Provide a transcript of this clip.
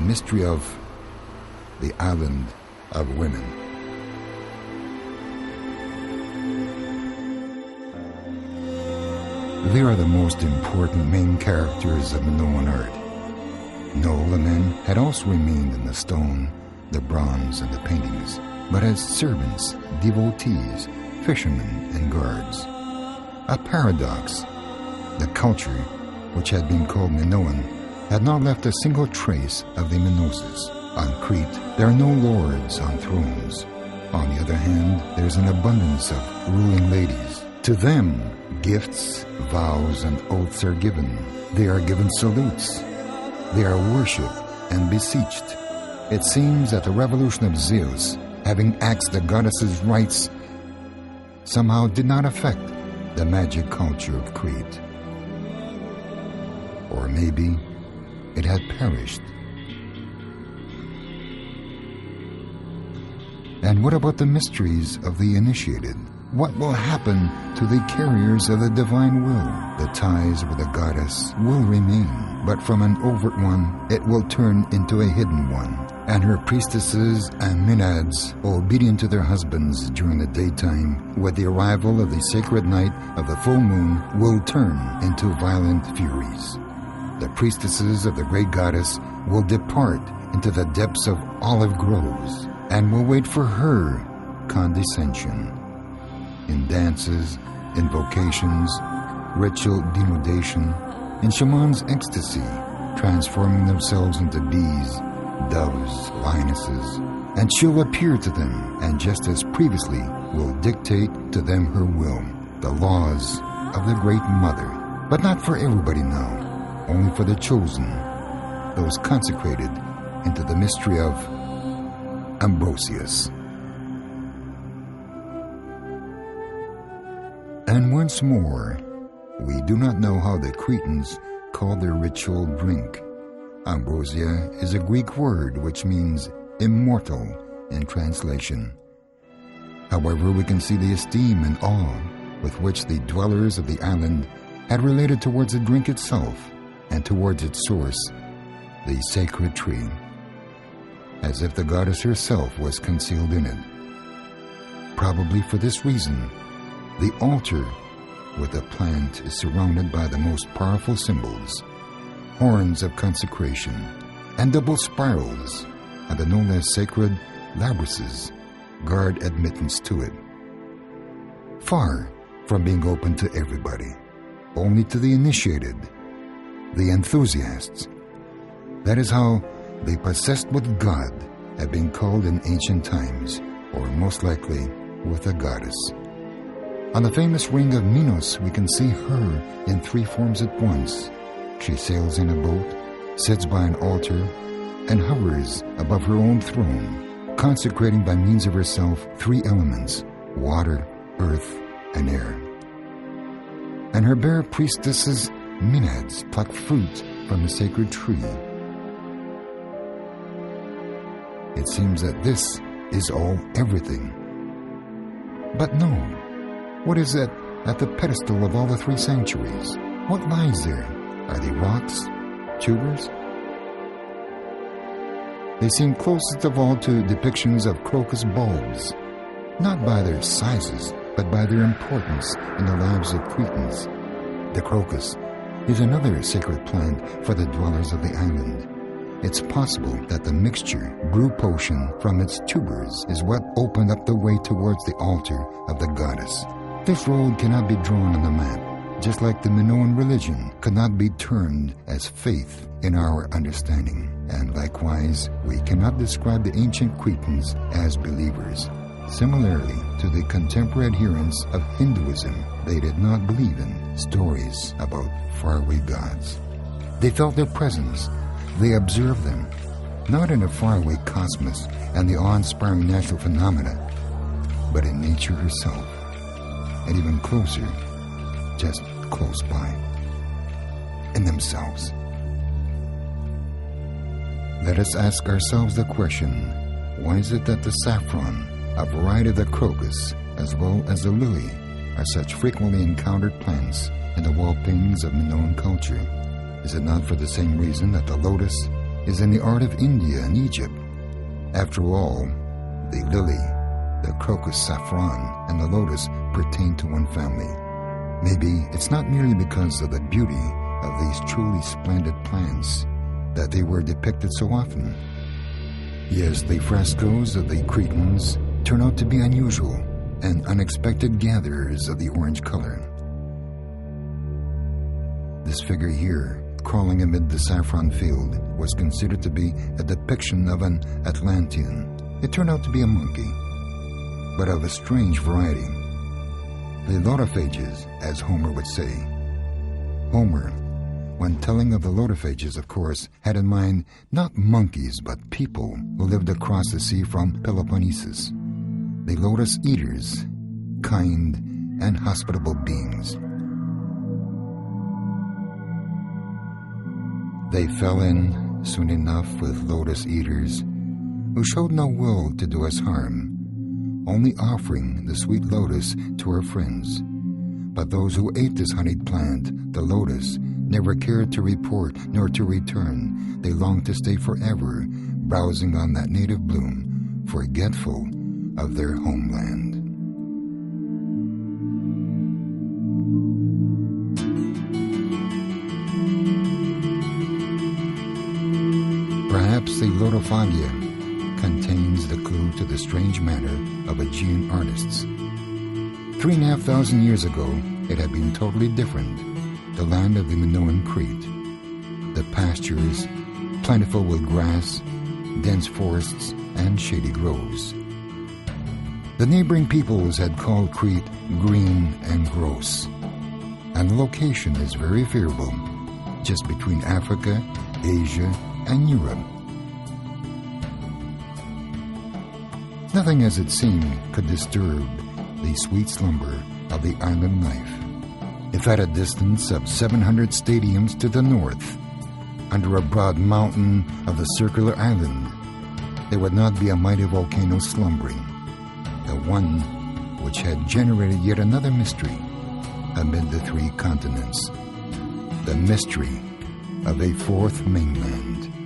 mystery of the Island of Women. They are the most important main characters of Minoan art. No women had also remained in the stone, the bronze, and the paintings, but as servants, devotees, fishermen, and guards. A paradox. The culture, which had been called Minoan, had not left a single trace of the Minosis. On Crete, there are no lords on thrones. On the other hand, there is an abundance of ruling ladies. To them, gifts, vows, and oaths are given. They are given salutes. They are worshipped and beseeched. It seems that the revolution of Zeus, having axed the goddess's rights, somehow did not affect the magic culture of Crete. Or maybe it had perished. And what about the mysteries of the initiated? What will happen to the carriers of the divine will? The ties with the goddess will remain, but from an overt one, it will turn into a hidden one. And her priestesses and maenads, obedient to their husbands during the daytime, with the arrival of the sacred night of the full moon, will turn into violent furies. The priestesses of the great goddess will depart into the depths of olive groves and will wait for her condescension. In dances, invocations, ritual denudation, in shamans' ecstasy, transforming themselves into bees, doves, lionesses, and she'll appear to them, and just as previously will dictate to them her will, the laws of the Great Mother. But not for everybody now, only for the chosen, those consecrated into the mystery of Ambrosius. And once more, we do not know how the Cretans called their ritual drink. Ambrosia is a Greek word which means immortal in translation. However, we can see the esteem and awe with which the dwellers of the island had related towards the drink itself and towards its source, the sacred tree, as if the goddess herself was concealed in it. Probably for this reason, the altar with the plant is surrounded by the most powerful symbols, horns of consecration, and double spirals, and the no less sacred labrises guard admittance to it. Far from being open to everybody, only to the initiated, the enthusiasts. That is how the possessed with God have been called in ancient times, or most likely with a goddess. On the famous ring of Minos, we can see her in three forms at once. She sails in a boat, sits by an altar, and hovers above her own throne, consecrating by means of herself three elements: water, earth, and air. And her bare priestesses, maenads, pluck fruit from the sacred tree. It seems that this is all everything. But no. What is it at the pedestal of all the three sanctuaries? What lies there? Are they rocks? Tubers? They seem closest of all to depictions of crocus bulbs, not by their sizes, but by their importance in the lives of Cretans. The crocus is another sacred plant for the dwellers of the island. It's possible that the mixture, brew potion from its tubers, is what opened up the way towards the altar of the goddess. This road cannot be drawn on the map, just like the Minoan religion could not be termed as faith in our understanding. And likewise, we cannot describe the ancient Cretans as believers. Similarly to the contemporary adherents of Hinduism, they did not believe in stories about faraway gods. They felt their presence. They observed them, not in a faraway cosmos and the awe-inspiring natural phenomena, but in nature herself, and even closer, just close by, in themselves. Let us ask ourselves the question, why is it that the saffron, a variety of the crocus, as well as the lily, are such frequently encountered plants in the wall paintings of Minoan culture? Is it not for the same reason that the lotus, is in the art of India and Egypt. After all, the lily, the crocus saffron, and the lotus pertain to one family. Maybe it's not merely because of the beauty of these truly splendid plants that they were depicted so often. Yes, the frescoes of the Cretans turn out to be unusual and unexpected gatherers of the orange color. This figure here, crawling amid the saffron field, was considered to be a depiction of an Atlantean. It turned out to be a monkey, but of a strange variety. The lotophages, as Homer would say. Homer, when telling of the lotophages, of course, had in mind not monkeys but people who lived across the sea from Peloponnesus. The lotus eaters, kind and hospitable beings. They fell in soon enough with lotus eaters who showed no will to do us harm, only offering the sweet lotus to our friends. But those who ate this honeyed plant, the lotus, never cared to report nor to return. They longed to stay forever, browsing on that native bloom, forgetful of their homeland. Perhaps the lotophagia contains the clue to the strange manner of Aegean artists. 3,500 years ago, it had been totally different, the land of the Minoan Crete. The pastures, plentiful with grass, dense forests, and shady groves. The neighboring peoples had called Crete green and gross, and the location is very favorable, just between Africa, Asia, and Europe. Nothing, as it seemed, could disturb the sweet slumber of the island life. If at a distance of 700 stadiums to the north, under a broad mountain of the circular island, there would not be a mighty volcano slumbering, the one which had generated yet another mystery amid the three continents, the mystery of a fourth mainland.